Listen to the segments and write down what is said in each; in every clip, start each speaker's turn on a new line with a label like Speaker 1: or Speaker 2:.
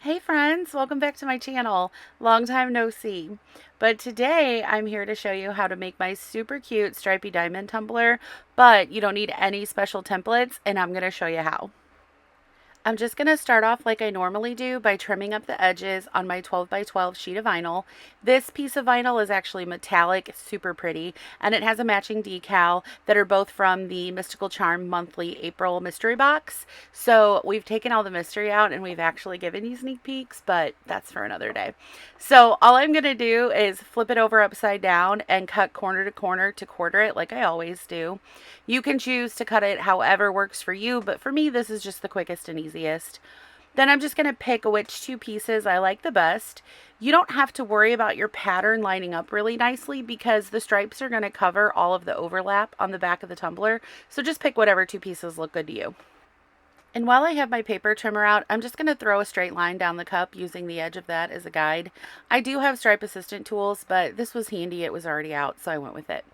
Speaker 1: Hey friends, welcome back to my channel. Long time no see. But today I'm here to show you how to make my super cute stripey diamond tumbler, but you don't need any special templates and I'm going to show you how. I'm just going to start off like I normally do by trimming up the edges on my 12 by 12 sheet of vinyl. This piece of vinyl is actually metallic, super pretty, and it has a matching decal that are both from the Mystical Charm monthly April mystery box. So we've taken all the mystery out and we've actually given you sneak peeks, but that's for another day. So all I'm going to do is flip it over upside down and cut corner to quarter it like I always do. You can choose to cut it however works for you, but for me, this is just the quickest and easiest. Then I'm just going to pick which two pieces I like the best. You don't have to worry about your pattern lining up really nicely because the stripes are going to cover all of the overlap on the back of the tumbler. So just pick whatever two pieces look good to you. And while I have my paper trimmer out, I'm just going to throw a straight line down the cup using the edge of that as a guide. I do have Stripe Assistant tools, but this was handy. It was already out, so I went with it.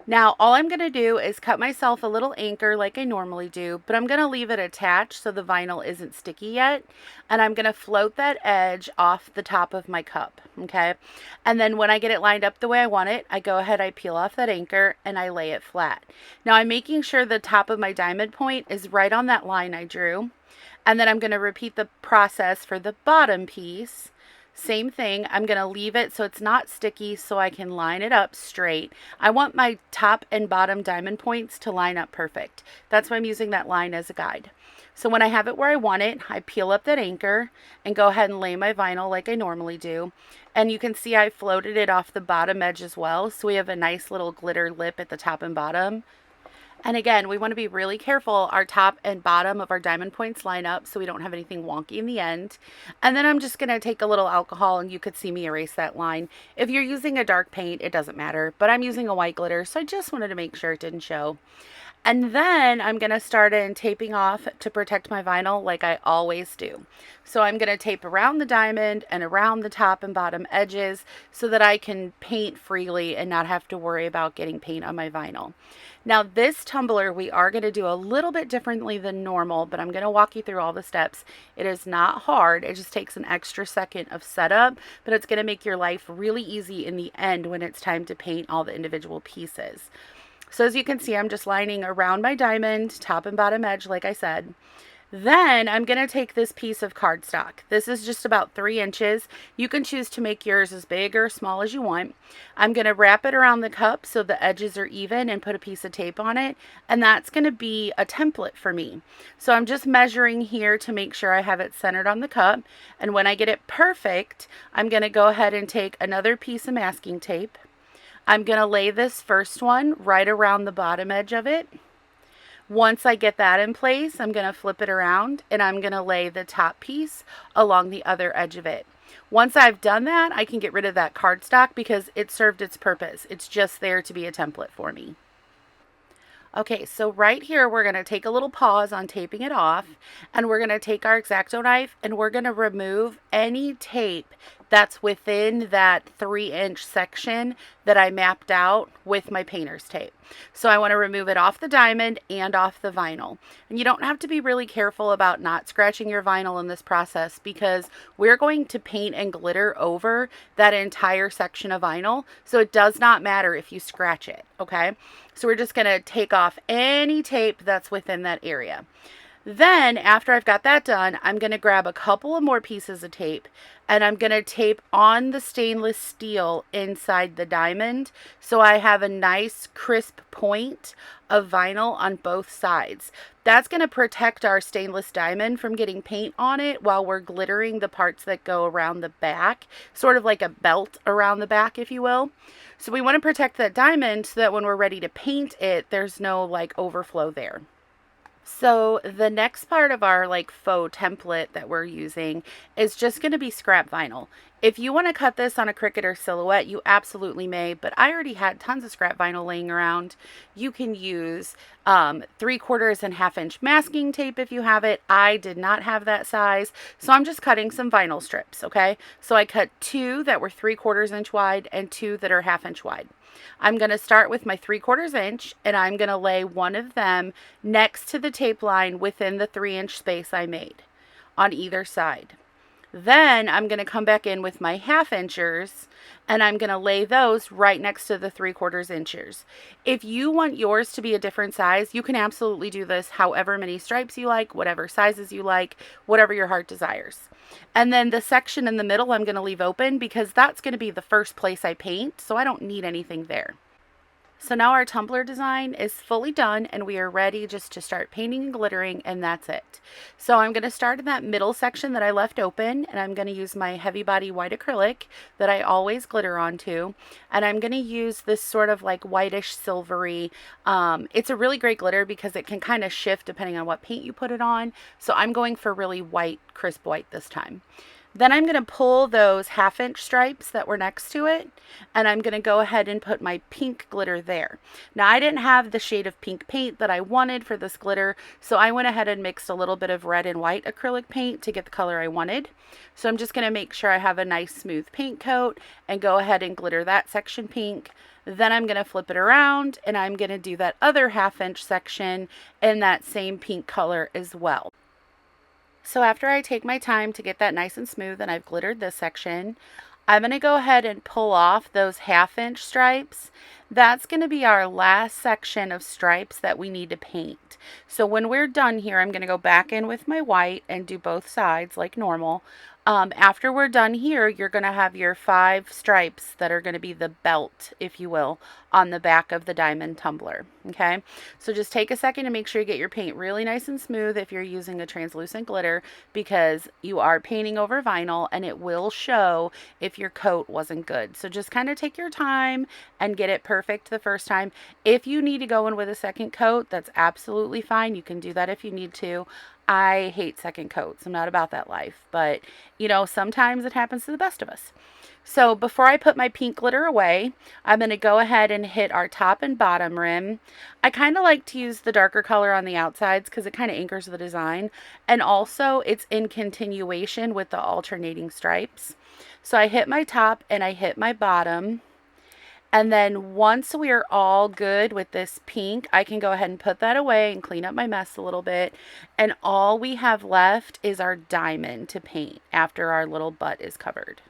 Speaker 1: Now, all I'm going to do is cut myself a little anchor like I normally do, but I'm going to leave it attached so the vinyl isn't sticky yet. And I'm going to float that edge off the top of my cup, okay? And then when I get it lined up the way I want it, I go ahead, I peel off that anchor, and I lay it flat. Now, I'm making sure the top of my diamond point is right on that line I drew. And then I'm going to repeat the process for the bottom piece. Same thing, I'm going to leave it so it's not sticky so I can line it up straight. I want my top and bottom diamond points to line up perfect. That's why I'm using that line as a guide. So when I have it where I want it, I peel up that anchor and go ahead and lay my vinyl like I normally do. And you can see I floated it off the bottom edge as well. So we have a nice little glitter lip at the top and bottom. And again, we want to be really careful our top and bottom of our diamond points line up so we don't have anything wonky in the end. And then I'm just going to take a little alcohol and you could see me erase that line. If you're using a dark paint, it doesn't matter, but I'm using a white glitter, so I just wanted to make sure it didn't show. And then I'm going to start in taping off to protect my vinyl like I always do. So I'm going to tape around the diamond and around the top and bottom edges so that I can paint freely and not have to worry about getting paint on my vinyl. Now this tumbler we are going to do a little bit differently than normal, but I'm going to walk you through all the steps. It is not hard. It just takes an extra second of setup, but it's going to make your life really easy in the end when it's time to paint all the individual pieces. So as you can see, I'm just lining around my diamond, top and bottom edge, like I said. Then I'm going to take this piece of cardstock. This is just about 3 inches. You can choose to make yours as big or small as you want. I'm going to wrap it around the cup so the edges are even and put a piece of tape on it. And that's going to be a template for me. So I'm just measuring here to make sure I have it centered on the cup. And when I get it perfect, I'm going to go ahead and take another piece of masking tape. I'm going to lay this first one right around the bottom edge of it. Once I get that in place, I'm going to flip it around and I'm going to lay the top piece along the other edge of it. Once I've done that, I can get rid of that cardstock because it served its purpose. It's just there to be a template for me. Okay, so right here, we're going to take a little pause on taping it off, and we're going to take our X-Acto knife and we're going to remove any tape that's within that 3-inch section that I mapped out with my painter's tape. So I want to remove it off the diamond and off the vinyl. And you don't have to be really careful about not scratching your vinyl in this process because we're going to paint and glitter over that entire section of vinyl. So it does not matter if you scratch it, okay? So we're just going to take off any tape that's within that area. Then after I've got that done, I'm going to grab a couple of more pieces of tape and I'm going to tape on the stainless steel inside the diamond so I have a nice crisp point of vinyl on both sides. That's going to protect our stainless diamond from getting paint on it while we're glittering the parts that go around the back, sort of like a belt around the back, if you will. So we want to protect that diamond so that when we're ready to paint it, there's no like overflow there. So the next part of our like faux template that we're using is just going to be scrap vinyl. If you want to cut this on a Cricut or Silhouette, you absolutely may, but I already had tons of scrap vinyl laying around. You can use 3/4 and 1/2 inch masking tape if you have it. I did not have that size, so I'm just cutting some vinyl strips, okay? So I cut 2 that were 3/4 inch wide and 2 that are 1/2 inch wide. I'm going to start with my 3/4 inch and I'm going to lay one of them next to the tape line within the 3-inch space I made on either side. Then I'm going to come back in with my 1/2 inchers and I'm going to lay those right next to the 3/4 inchers. If you want yours to be a different size, you can absolutely do this however many stripes you like, whatever sizes you like, whatever your heart desires. And then the section in the middle I'm going to leave open because that's going to be the first place I paint, so I don't need anything there. So now our tumbler design is fully done and we are ready just to start painting and glittering, and that's it. So I'm going to start in that middle section that I left open, and I'm going to use my heavy body white acrylic that I always glitter onto, and I'm going to use this sort of like whitish silvery. It's a really great glitter because it can kind of shift depending on what paint you put it on. So I'm going for really white, crisp white this time. Then I'm going to pull those 1/2 inch stripes that were next to it, and I'm going to go ahead and put my pink glitter there. Now I didn't have the shade of pink paint that I wanted for this glitter, so I went ahead and mixed a little bit of red and white acrylic paint to get the color I wanted. So I'm just going to make sure I have a nice smooth paint coat and go ahead and glitter that section pink. Then I'm going to flip it around and I'm going to do that other 1/2 inch section in that same pink color as well. So after I take my time to get that nice and smooth and I've glittered this section, I'm going to go ahead and pull off those 1/2 inch stripes. That's going to be our last section of stripes that we need to paint. So when we're done here, I'm going to go back in with my white and do both sides like normal. After we're done here, you're going to have your 5 stripes that are going to be the belt, if you will, on the back of the diamond tumbler. Okay, so just take a second to make sure you get your paint really nice and smooth if you're using a translucent glitter, because you are painting over vinyl and it will show if your coat wasn't good. So just kind of take your time and get it perfect the first time. If you need to go in with a second coat, that's absolutely fine. You can do that if you need to. I hate second coats. I'm not about that life, but you know, sometimes it happens to the best of us. So before I put my pink glitter away, I'm going to go ahead and hit our top and bottom rim. I kind of like to use the darker color on the outsides because it kind of anchors the design, and also it's in continuation with the alternating stripes. So I hit my top and I hit my bottom. And then once we are all good with this pink, I can go ahead and put that away and clean up my mess a little bit. And all we have left is our diamond to paint after our little butt is covered.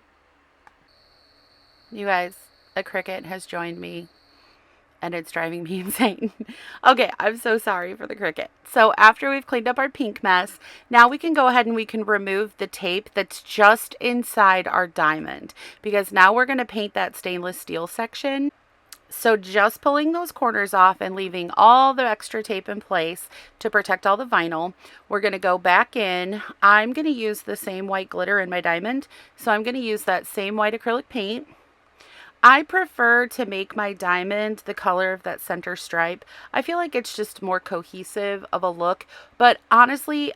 Speaker 1: You guys, a cricket has joined me and it's driving me insane. Okay, I'm so sorry for the cricket. So after we've cleaned up our pink mess, now we can go ahead and we can remove the tape that's just inside our diamond, because now we're going to paint that stainless steel section. So just pulling those corners off and leaving all the extra tape in place to protect all the vinyl, we're going to go back in. I'm going to use the same white glitter in my diamond, so I'm going to use that same white acrylic paint. I prefer to make my diamond the color of that center stripe. I feel like it's just more cohesive of a look, but honestly,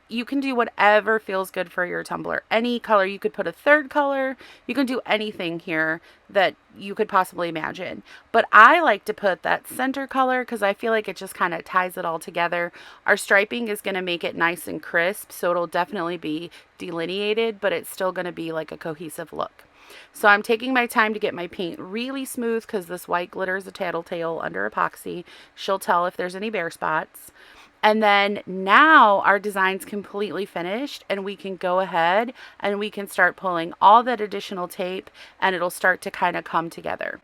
Speaker 1: you can do whatever feels good for your tumbler. Any color, you could put a third color, you can do anything here that you could possibly imagine. But I like to put that center color because I feel like it just kind of ties it all together. Our striping is going to make it nice and crisp, so it'll definitely be delineated, but it's still going to be like a cohesive look. So I'm taking my time to get my paint really smooth because this white glitter is a tattletale under epoxy. She'll tell if there's any bare spots. And then now our design's completely finished and we can go ahead and we can start pulling all that additional tape and it'll start to kind of come together.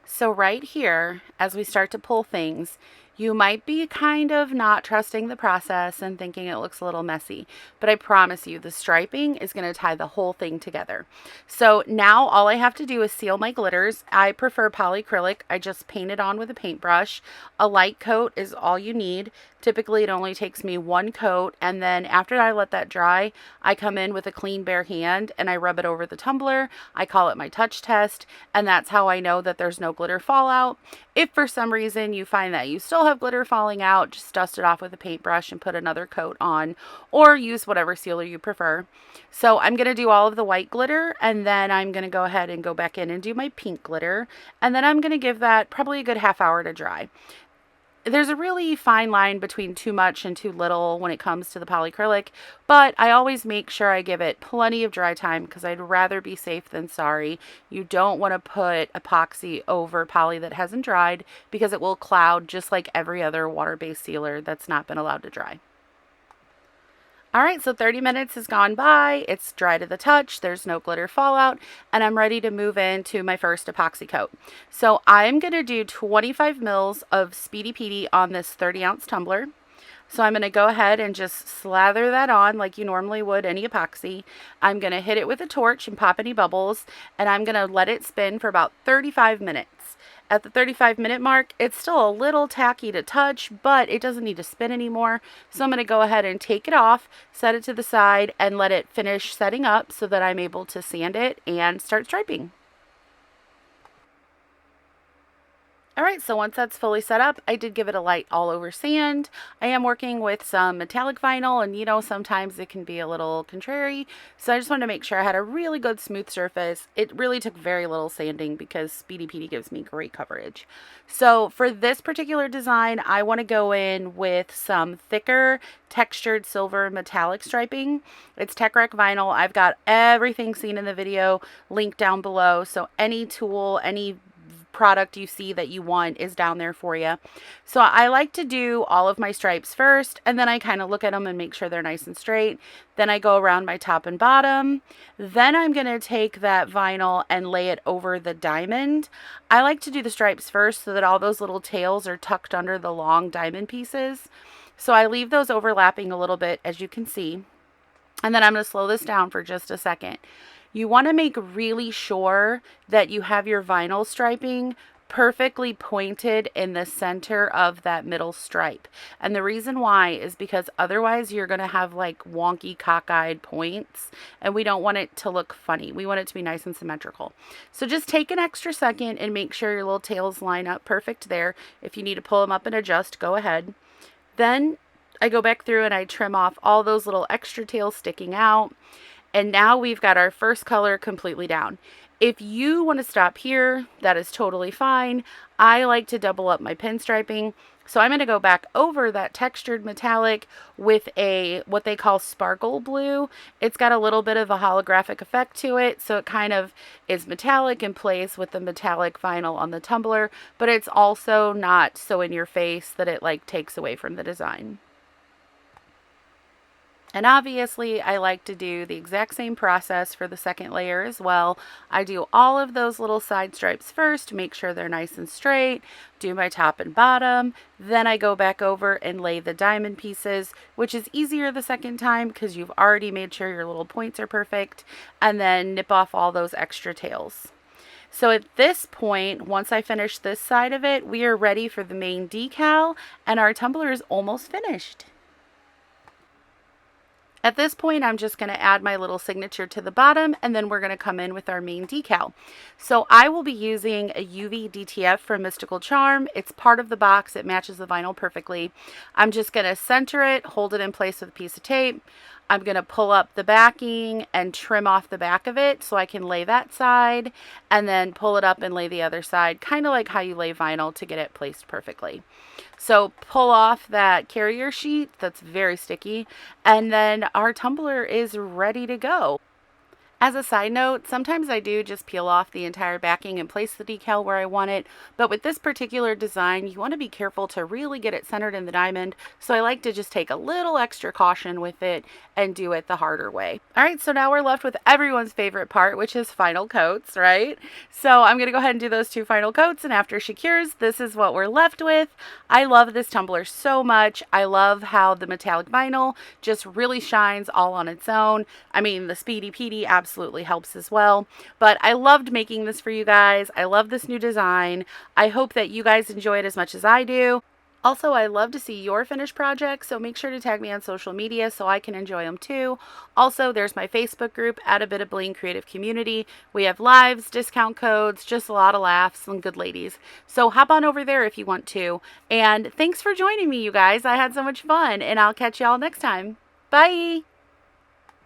Speaker 1: So right here, as we start to pull things, you might be kind of not trusting the process and thinking it looks a little messy, but I promise you the striping is going to tie the whole thing together. So now all I have to do is seal my glitters. I prefer polyacrylic. I just paint it on with a paintbrush. A light coat is all you need. Typically it only takes me 1 coat, and then after I let that dry, I come in with a clean bare hand and I rub it over the tumbler. I call it my touch test, and that's how I know that there's no glitter fallout. If for some reason you find that you still have glitter falling out, just dust it off with a paintbrush and put another coat on, or use whatever sealer you prefer. So I'm going to do all of the white glitter, and then I'm going to go ahead and go back in and do my pink glitter, and then I'm going to give that probably a good half hour to dry. There's a really fine line between too much and too little when it comes to the polyacrylic, but I always make sure I give it plenty of dry time because I'd rather be safe than sorry. You don't want to put epoxy over poly that hasn't dried because it will cloud just like every other water-based sealer that's not been allowed to dry. All right, so 30 minutes has gone by. It's dry to the touch. There's no glitter fallout, and I'm ready to move into my first epoxy coat. So I'm going to do 25 mils of Speedy Petey on this 30-ounce tumbler. So I'm going to go ahead and just slather that on like you normally would any epoxy. I'm going to hit it with a torch and pop any bubbles, and I'm going to let it spin for about 35 minutes. At the 35-minute mark, it's still a little tacky to touch, but it doesn't need to spin anymore. So I'm going to go ahead and take it off, set it to the side, and let it finish setting up so that I'm able to sand it and start striping. All right, so once that's fully set up, I did give it a light all over sand. I am working with some metallic vinyl, and you know, sometimes it can be a little contrary. So I just wanted to make sure I had a really good smooth surface. It really took very little sanding because Speedy Petey gives me great coverage. So for this particular design, I want to go in with some thicker textured silver metallic striping. It's Tech Rec vinyl. I've got everything seen in the video linked down below. So any tool, any product you see that you want is down there for you. So I like to do all of my stripes first, and then I kind of look at them and make sure they're nice and straight. Then I go around my top and bottom. Then I'm going to take that vinyl and lay it over the diamond. I like to do the stripes first so that all those little tails are tucked under the long diamond pieces. So I leave those overlapping a little bit, as you can see. And then I'm going to slow this down for just a second. You want to make really sure that you have your vinyl striping perfectly pointed in the center of that middle stripe. And the reason why is because otherwise you're going to have like wonky cockeyed points, and we don't want it to look funny. We want it to be nice and symmetrical. So just take an extra second and make sure your little tails line up perfect there. If you need to pull them up and adjust, go ahead. Then I go back through and I trim off all those little extra tails sticking out. And now we've got our first color completely down. If you want to stop here, that is totally fine. I like to double up my pinstriping. So I'm going to go back over that textured metallic with a what they call sparkle blue. It's got a little bit of a holographic effect to it, so it kind of is metallic and plays with the metallic vinyl on the tumbler, but it's also not so in your face that it like takes away from the design. And obviously, I like to do the exact same process for the second layer as well. I do all of those little side stripes first, make sure they're nice and straight, do my top and bottom, then I go back over and lay the diamond pieces, which is easier the second time because you've already made sure your little points are perfect, and then nip off all those extra tails. So at this point, once I finish this side of it, we are ready for the main decal, and our tumbler is almost finished. At this point, I'm just going to add my little signature to the bottom, and then we're going to come in with our main decal. So I will be using a UV DTF from Mystical Charm. It's part of the box. It matches the vinyl perfectly. I'm just going to center it, hold it in place with a piece of tape. I'm going to pull up the backing and trim off the back of it so I can lay that side, and then pull it up and lay the other side, kind of like how you lay vinyl to get it placed perfectly. So pull off that carrier sheet that's very sticky, and then our tumbler is ready to go. As a side note, sometimes I do just peel off the entire backing and place the decal where I want it, but with this particular design, you want to be careful to really get it centered in the diamond, so I like to just take a little extra caution with it and do it the harder way. All right, so now we're left with everyone's favorite part, which is final coats, right? So I'm going to go ahead and do those two final coats, and after she cures, this is what we're left with. I love this tumbler so much. I love how the metallic vinyl just really shines all on its own. I mean, the Speedy Petey absolutely helps as well, but I loved making this for you guys. I love this new design. I hope that you guys enjoy it as much as I do. Also, I love to see your finished projects, so make sure to tag me on social media so I can enjoy them too. Also, there's my Facebook group at A Bit of Bling Creative Community. We have lives, discount codes, just a lot of laughs and good ladies. So hop on over there if you want to. And thanks for joining me, you guys. I had so much fun, and I'll catch y'all next time. Bye!